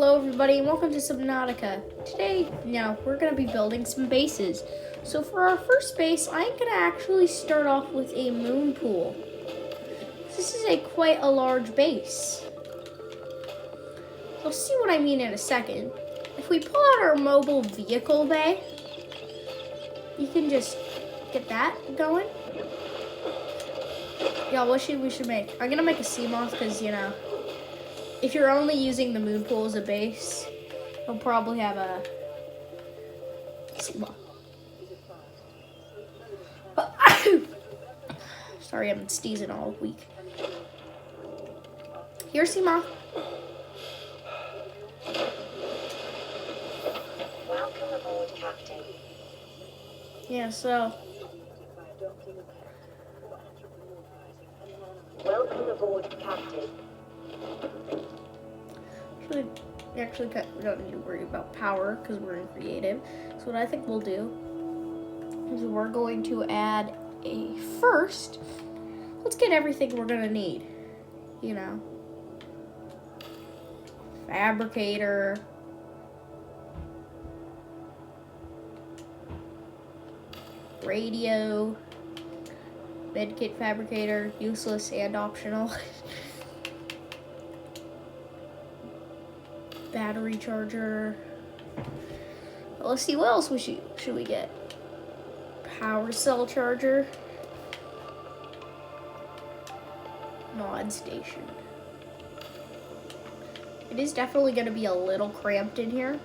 Hello everybody and welcome to Subnautica. Today, we're going to be building some bases. So for our first base, I'm going to actually start off with a moon pool. This is quite a large base. You'll see what I mean in a second. If we pull out our mobile vehicle bay, you can just get that going. Yeah, what should we make? I'm going to make a sea moth because, if you're only using the moon pool as a base, you'll probably have a sea moth. Sorry, I've been sneezing all week. Here's sea moth. Welcome aboard, Captain. Yeah, so. Welcome aboard, Captain. We don't need to worry about power because we're in creative. So what I think we'll do is we're going to add first, let's get everything we're gonna need. Fabricator, radio, medkit fabricator, useless and optional. Battery charger. Well, let's see, what else should we get? Power cell charger. Mod station. It is definitely going to be a little cramped in here.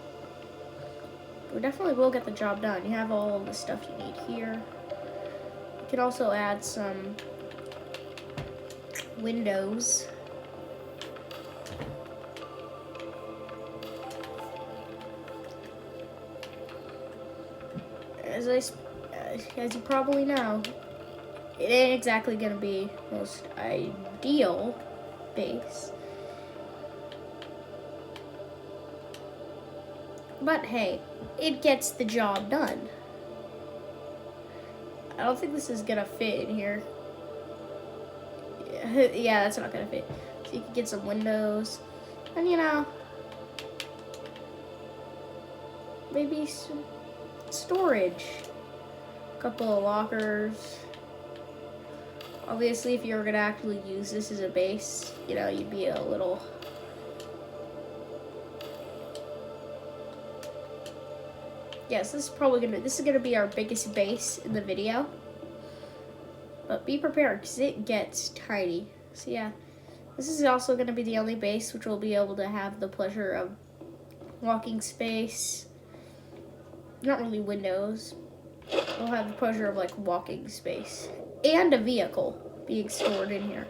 We definitely will get the job done. You have all the stuff you need here. You can also add some windows. As you probably know, it ain't exactly gonna be most ideal base. But hey, it gets the job done. I don't think this is gonna fit in here. Yeah, that's not gonna fit. So you can get some windows, and maybe some storage. A couple of lockers. Obviously, if you were gonna actually use this as a base, you'd be a little. Yes, this is gonna be our biggest base in the video. But be prepared because it gets tiny. So yeah, this is also gonna be the only base which will be able to have the pleasure of walking space. Not really windows. We'll have the pleasure of walking space and a vehicle being stored in here.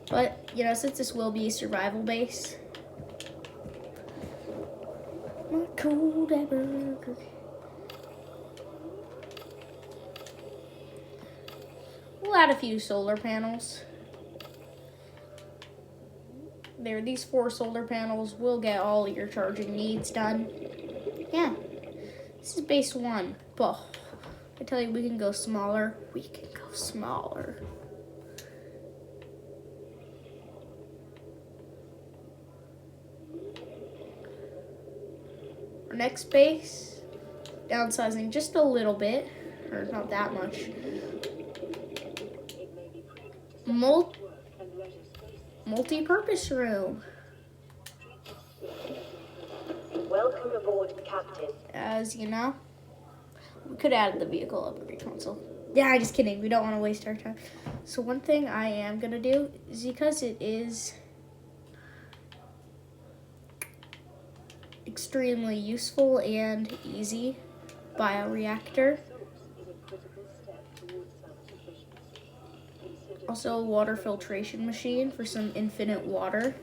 But since this will be a survival base, cold ever. We'll add a few solar panels. These 4 solar panels will get all your charging needs done. Yeah. This is base 1, but I tell you, we can go smaller. We can go smaller. Our next base, downsizing just a little bit, or not that much. Multi-purpose room. Welcome aboard, Captain. As you know, we could add the vehicle upgrade console. Yeah, just kidding. We don't want to waste our time. So one thing I am going to do is, because it is extremely useful and easy, bioreactor. Also a water filtration machine for some infinite water.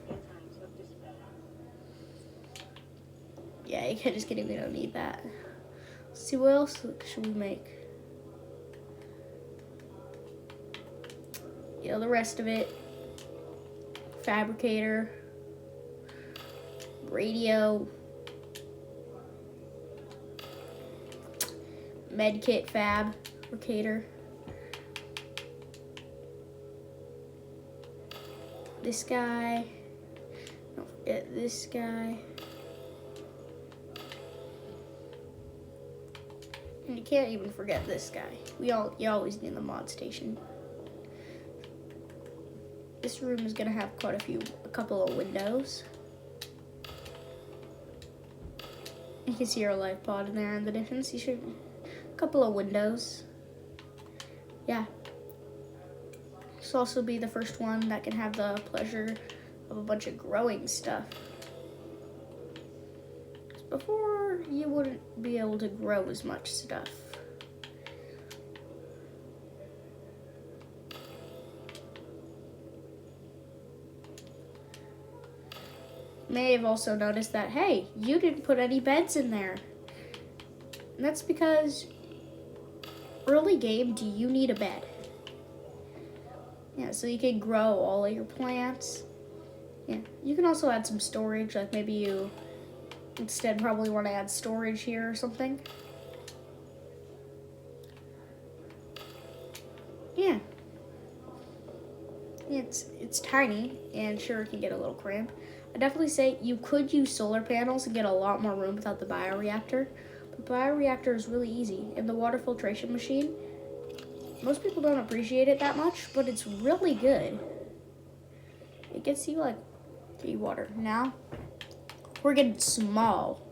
Yeah, just kidding, we don't need that. Let's see, what else should we make? The rest of it. Fabricator. Radio. Medkit fabricator. This guy. Don't forget this guy. And you can't even forget this guy. You always need the mod station. This room is gonna have a couple of windows. You can see our life pod in there in the distance. A couple of windows. Yeah. This will also be the first one that can have the pleasure of a bunch of growing stuff. Before, you wouldn't be able to grow as much stuff. May have also noticed that, hey, you didn't put any beds in there. And that's because early game, do you need a bed? Yeah, so you can grow all of your plants. Yeah, you can also add some storage, like maybe you instead probably want to add storage here or something. Yeah. It's tiny, and sure, it can get a little cramped. I definitely say you could use solar panels and get a lot more room without the bioreactor. But the bioreactor is really easy, and the water filtration machine, most people don't appreciate it that much, but it's really good. It gets you like free water. Now, we're getting small.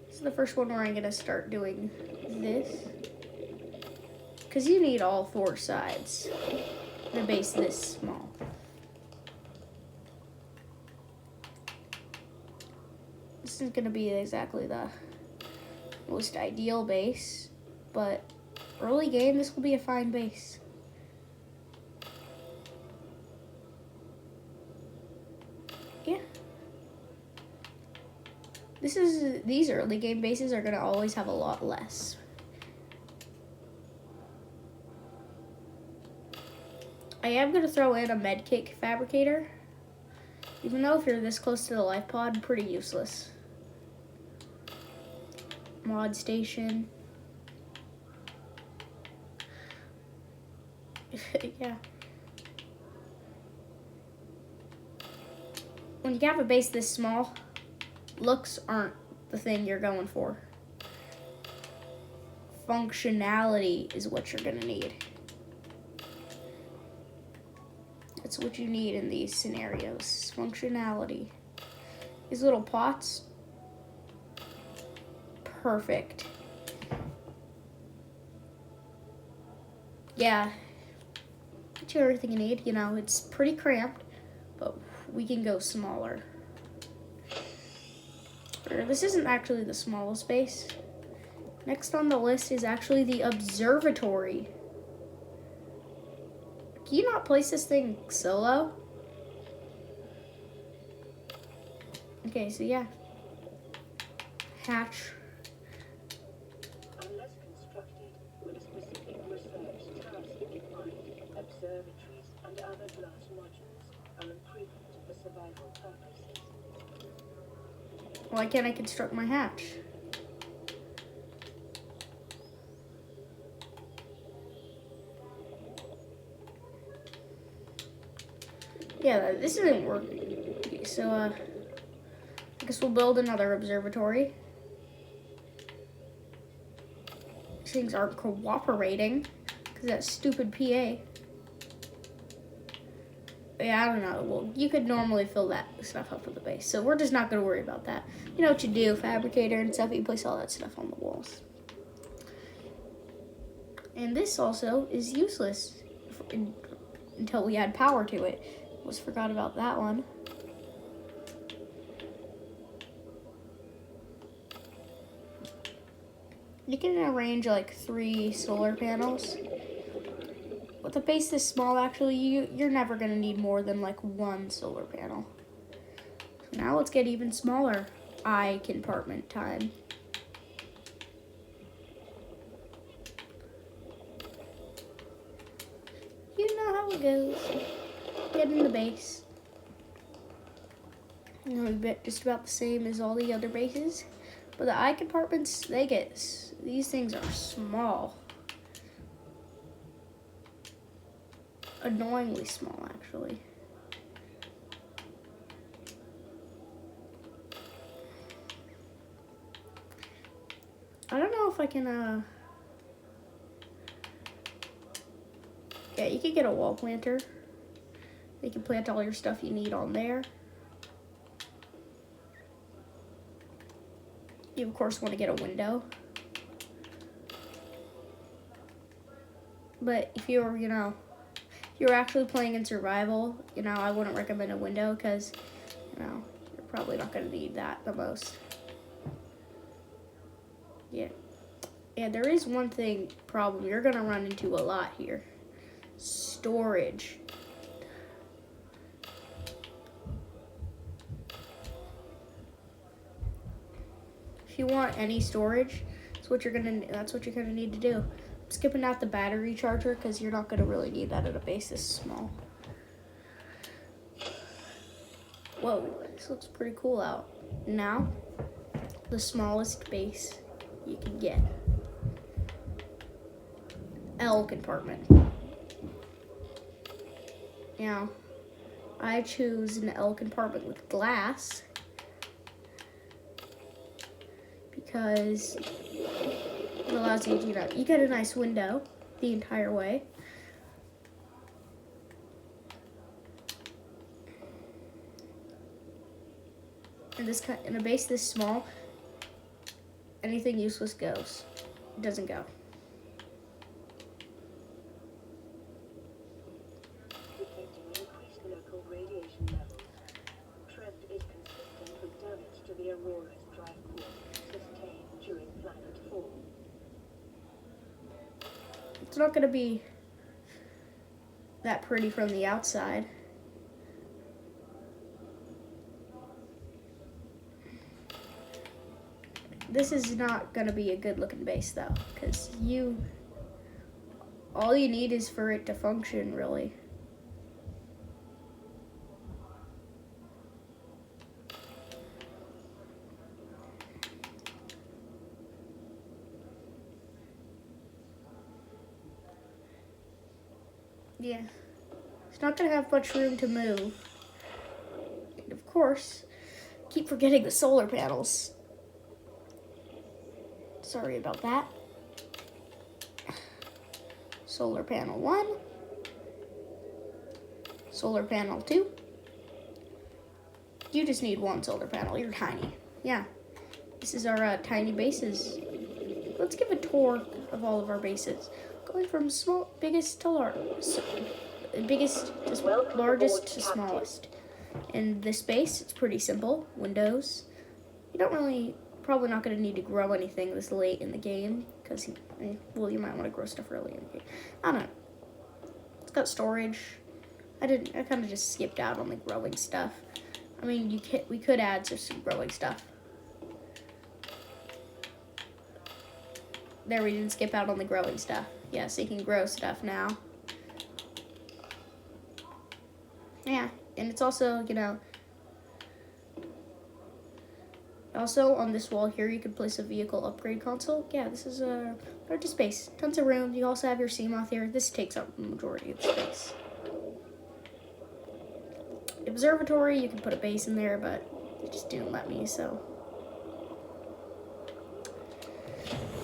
This is the first one where I'm gonna start doing this. Because you need all four sides. The base this small. This is gonna be exactly the most ideal base, but early game, this will be a fine base. Yeah. These early game bases are gonna always have a lot less. I am gonna throw in a medkit fabricator, even though if you're this close to the life pod, pretty useless. Mod station. Yeah. When you have a base this small, looks aren't the thing you're going for. Functionality is what you're gonna need. That's what you need in these scenarios. Functionality. These little pots, perfect. Yeah, get you everything you need. You know, it's pretty cramped, but we can go smaller. This isn't actually the smallest base. Next on the list is actually the observatory. Can you not place this thing solo? Okay, so yeah. Hatch. Unless constructed with a specific research task in mind, observatories and other glass modules are improved for survival purposes. Why can't I construct my hatch? Yeah, this isn't working. Okay, so, I guess we'll build another observatory. These things aren't cooperating because that stupid PA. Yeah, I don't know. Well, you could normally fill that stuff up with the base, so we're just not going to worry about that. You know what you do, fabricator and stuff, you place all that stuff on the walls. And this also is useless until we add power to it. Almost forgot about that one. You can arrange like 3 solar panels. With a base this small, actually, you're never gonna need more than like 1 solar panel. So now let's get even smaller. Eye compartment time. You know how it goes. Get in the base. You know, just about the same as all the other bases. But the eye compartments, these things are small. annoyingly small, actually. I don't know if I can, yeah, you can get a wall planter. You can plant all your stuff you need on there. You, of course, want to get a window. But if you're, you're actually playing in survival, I wouldn't recommend a window because, you're probably not going to need that the most. Yeah. And there is one problem you're going to run into a lot here. Storage. If you want any storage, that's what you're gonna need to do. I'm skipping out the battery charger because you're not gonna really need that at a base this small. Whoa, this looks pretty cool out. Now, the smallest base you can get. L compartment. Now, I choose an L compartment with glass because it allows you to, you get a nice window the entire way. And in a base this small, anything useless goes. It doesn't go. Detecting increased local radiation levels. Trend is consistent with damage to the Aurora's drive core sustained during planet fall. It's not going to be that pretty from the outside. This is not going to be a good looking base though, because all you need is for it to function, really. Yeah, it's not going to have much room to move. And of course, keep forgetting the solar panels. Sorry about that. Solar panel 1. Solar panel 2. You just need one solar panel. You're tiny. Yeah. This is our tiny bases. Let's give a tour of all of our bases. Going from biggest to largest to smallest. In this base, it's pretty simple. Windows. You don't really, probably not going to need to grow anything this late in the game because, well, you might want to grow stuff early in the game. I don't know. It's got storage. I kind of just skipped out on the growing stuff. I mean, we could add just some growing stuff. There, we didn't skip out on the growing stuff. Yeah, so you can grow stuff now. Yeah, and it's also, also on this wall here, you can place a vehicle upgrade console. Yeah, this is a large space. Tons of room. You also have your Seamoth here. This takes up the majority of the space. Observatory, you can put a base in there, but it just didn't let me, so.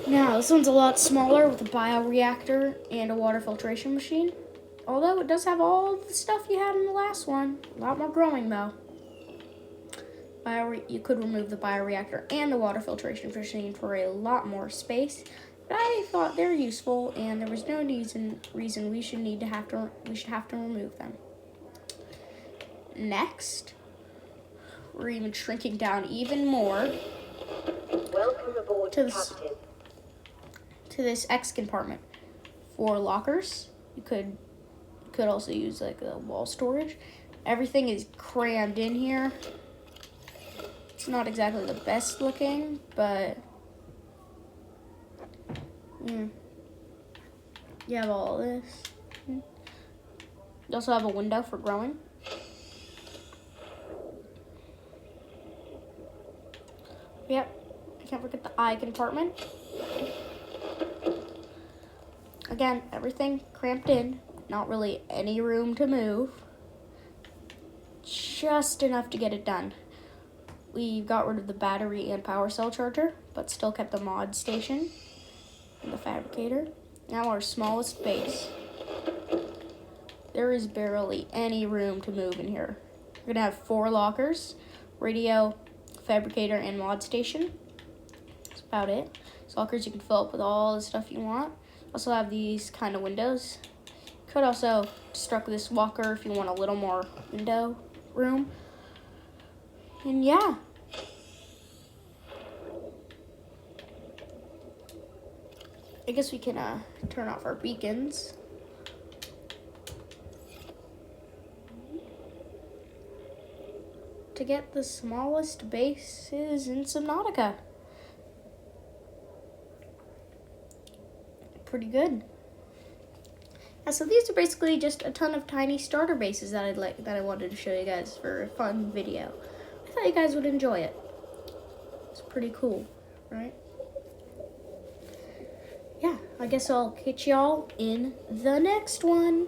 Now, this one's a lot smaller with a bioreactor and a water filtration machine. Although it does have all the stuff you had in the last one. A lot more growing, though. You could remove the bioreactor and the water filtration machine for a lot more space. But I thought they're useful, and there was no reason we should have to remove them. Next, we're even shrinking down even more. Welcome aboard, Captain. To this X compartment. For lockers, you could also use like a wall storage. Everything is crammed in here. It's not exactly the best looking, but you have all this. You also have a window for growing. Yep, can't forget the eye compartment. Again, everything cramped in, Not really any room to move. Just enough to get it done. We got rid of the battery and power cell charger, but still kept the mod station and the fabricator. Now our smallest base. There is barely any room to move in here. We're gonna have 4 lockers, radio, fabricator, and mod station. That's about it. These lockers you can fill up with all the stuff you want. Also have these kind of windows. Could also construct this walker if you want a little more window room. And yeah. I guess we can turn off our beacons. To get the smallest bases in Subnautica. Pretty good. Yeah, so these are basically just a ton of tiny starter bases that I wanted to show you guys for a fun video. I thought you guys would enjoy it. It's pretty cool, right? Yeah, I guess I'll catch y'all in the next one.